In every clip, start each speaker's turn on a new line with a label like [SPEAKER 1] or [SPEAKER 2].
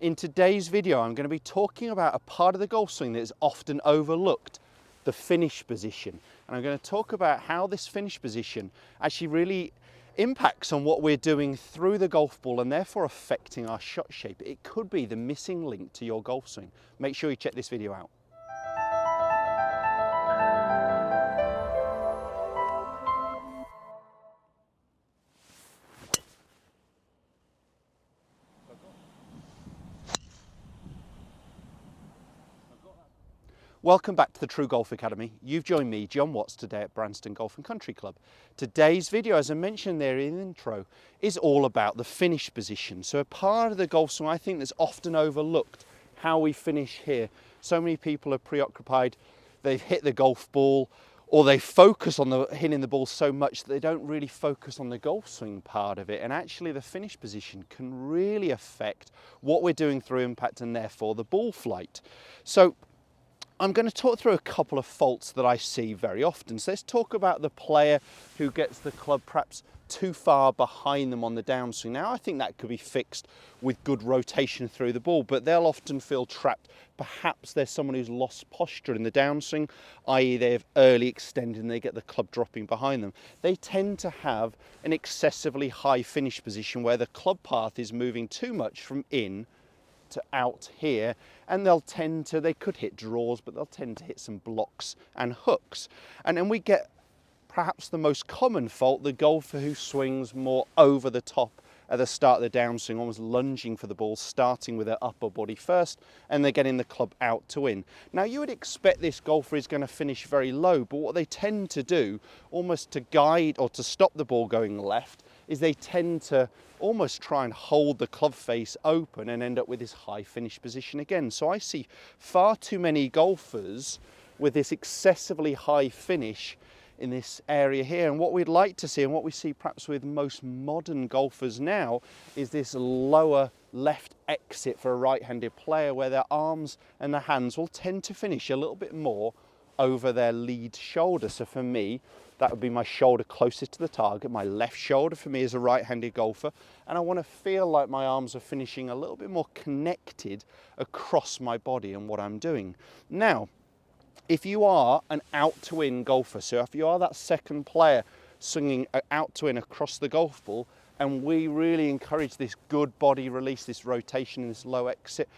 [SPEAKER 1] In today's video, I'm going to be talking about a part of the golf swing that is often overlooked, the finish position. And I'm going to talk about how this finish position actually really impacts on what we're doing through the golf ball and therefore affecting our shot shape. It could be the missing link to your golf swing. Make sure you check this video out. Welcome back to the TruGolf Academy. You've joined me, Jon Watts, today at Branston Golf and Country Club. Today's video, as I mentioned there in the intro, is all about the finish position. So a part of the golf swing I think that's often overlooked, how we finish here. So many people are preoccupied, they've hit the golf ball, or they focus on hitting the ball so much that they don't really focus on the golf swing part of it. And actually the finish position can really affect what we're doing through impact and therefore the ball flight. So I'm going to talk through a couple of faults that I see very often. So let's talk about the player who gets the club perhaps too far behind them on the downswing. Now I think that could be fixed with good rotation through the ball, but they'll often feel trapped. Perhaps there's someone who's lost posture in the downswing, i.e. they've early extended and they get the club dropping behind them. They tend to have an excessively high finish position where the club path is moving too much from in to out here, and they could hit draws, but they'll tend to hit some blocks and hooks. And then we get perhaps the most common fault, the golfer who swings more over the top at the start of the downswing, almost lunging for the ball, starting with their upper body first, and they're getting the club out to in. Now you would expect this golfer is going to finish very low, but what they tend to do, almost to guide or to stop the ball going left, is they tend to almost try and hold the club face open and end up with this high finish position again. So I see far too many golfers with this excessively high finish in this area here. And what we'd like to see, and what we see perhaps with most modern golfers now, is this lower left exit for a right-handed player where their arms and their hands will tend to finish a little bit more over their lead shoulder. So for me, that would be my shoulder closest to the target. My left shoulder for me is a right-handed golfer, and I want to feel like my arms are finishing a little bit more connected across my body and what I'm doing. Now, if you are an out-to-in golfer, so if you are that second player swinging out to in across the golf ball, and we really encourage this good body release, this rotation, this low exit,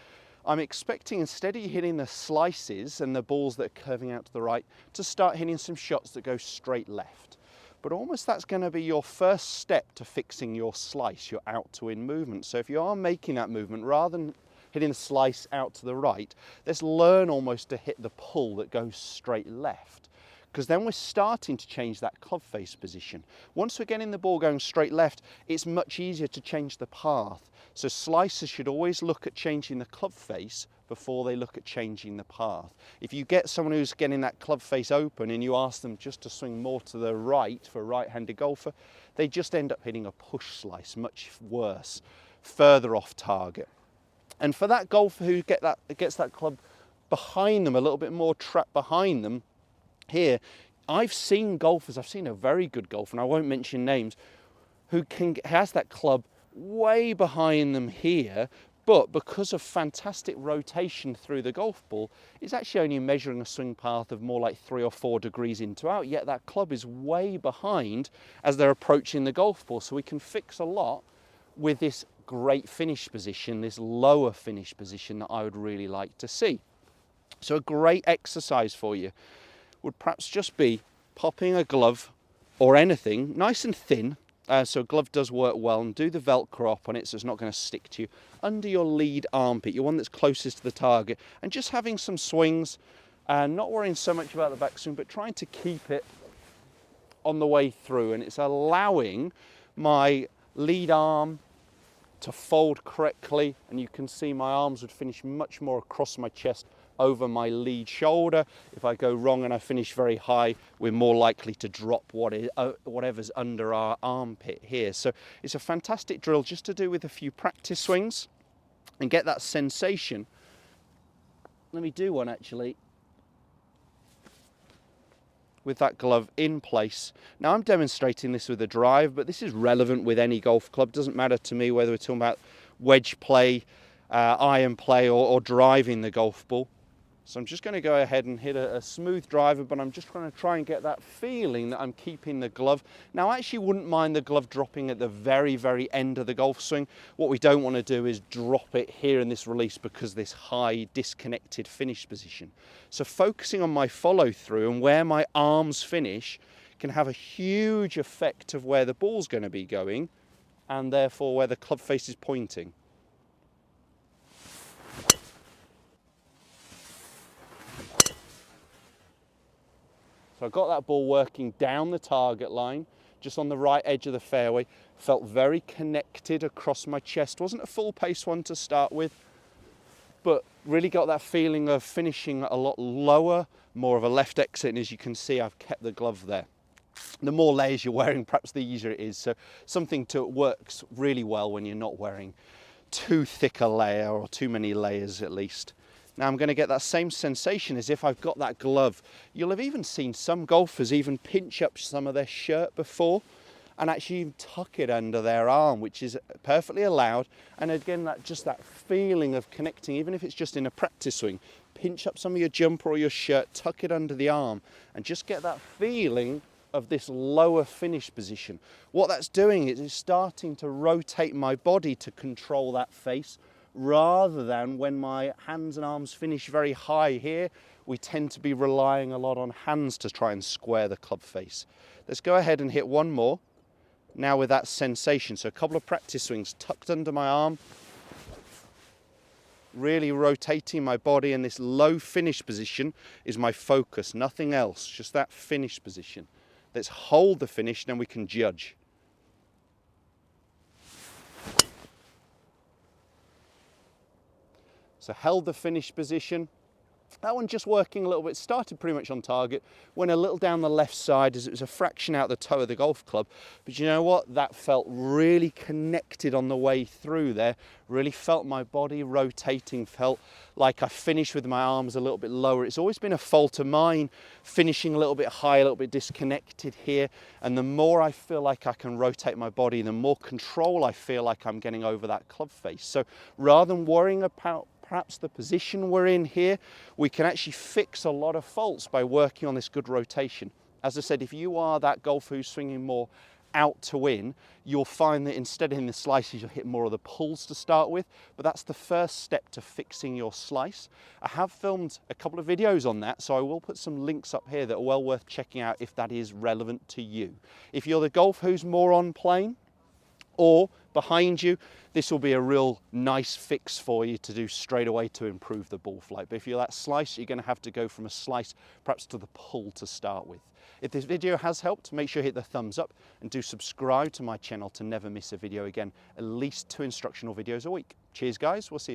[SPEAKER 1] I'm expecting, instead of you hitting the slices and the balls that are curving out to the right, to start hitting some shots that go straight left. But almost that's going to be your first step to fixing your slice, your out to in movement. So if you are making that movement, rather than hitting the slice out to the right, let's learn almost to hit the pull that goes straight left. Because then we're starting to change that club face position. Once we're getting the ball going straight left, it's much easier to change the path. So slicers should always look at changing the club face before they look at changing the path. If you get someone who's getting that club face open and you ask them just to swing more to the right for a right-handed golfer, they just end up hitting a push slice, much worse, further off target. And for that golfer who gets that club behind them, a little bit more trapped behind them, here, I've seen golfers, I've seen a very good golfer, and I won't mention names, who has that club way behind them here, but because of fantastic rotation through the golf ball, it's actually only measuring a swing path of more like 3 or 4 degrees in to out, yet that club is way behind as they're approaching the golf ball. So we can fix a lot with this great finish position, this lower finish position that I would really like to see. So a great exercise for you would perhaps just be popping a glove or anything nice and thin, so a glove does work well, and do the Velcro up on it so it's not going to stick to you, under your lead armpit, your one that's closest to the target, and just having some swings and not worrying so much about the backswing, but trying to keep it on the way through. And it's allowing my lead arm to fold correctly, and you can see my arms would finish much more across my chest over my lead shoulder. If I go wrong and I finish very high, we're more likely to drop whatever's under our armpit here. So it's a fantastic drill just to do with a few practice swings and get that sensation. Let me do one actually with that glove in place. Now I'm demonstrating this with a drive, but this is relevant with any golf club. Doesn't matter to me whether we're talking about wedge play, iron play or driving the golf ball. So I'm just going to go ahead and hit a smooth driver, but I'm just going to try and get that feeling that I'm keeping the glove. Now, I actually wouldn't mind the glove dropping at the very, very end of the golf swing. What we don't want to do is drop it here in this release because this high disconnected finish position. So focusing on my follow through and where my arms finish can have a huge effect of where the ball's going to be going and therefore where the club face is pointing. So I got that ball working down the target line, just on the right edge of the fairway. Felt very connected across my chest. Wasn't a full pace one to start with, but really got that feeling of finishing a lot lower, more of a left exit. And as you can see, I've kept the glove there. The more layers you're wearing, perhaps the easier it is. So something to works really well when you're not wearing too thick a layer or too many layers at least. Now I'm going to get that same sensation as if I've got that glove. You'll have even seen some golfers even pinch up some of their shirt before and actually even tuck it under their arm, which is perfectly allowed. And again, just that feeling of connecting, even if it's just in a practice swing, pinch up some of your jumper or your shirt, tuck it under the arm and just get that feeling of this lower finish position. What that's doing is it's starting to rotate my body to control that face, rather than when my hands and arms finish very high here, we tend to be relying a lot on hands to try and square the club face. Let's go ahead and hit one more, now with that sensation. So a couple of practice swings tucked under my arm, really rotating my body, and this low finish position is my focus, nothing else, just that finish position. Let's hold the finish, then we can judge. So held the finish position. That one just working a little bit, started pretty much on target, went a little down the left side as it was a fraction out the toe of the golf club. But you know what? That felt really connected on the way through there. Really felt my body rotating, felt like I finished with my arms a little bit lower. It's always been a fault of mine, finishing a little bit high, a little bit disconnected here. And the more I feel like I can rotate my body, the more control I feel like I'm getting over that club face. So rather than worrying about perhaps the position we're in here, we can actually fix a lot of faults by working on this good rotation. As I said, if you are that golfer who's swinging more out to in, you'll find that instead of in the slices, you'll hit more of the pulls to start with, but that's the first step to fixing your slice. I have filmed a couple of videos on that, so I will put some links up here that are well worth checking out if that is relevant to you. If you're the golfer who's more on plane, or behind you, this will be a real nice fix for you to do straight away to improve the ball flight. But if you're that slice, you're going to have to go from a slice perhaps to the pull to start with. If this video has helped, make sure you hit the thumbs up and do subscribe to my channel to never miss a video again. At least 2 instructional videos a week. Cheers guys, we'll see you soon.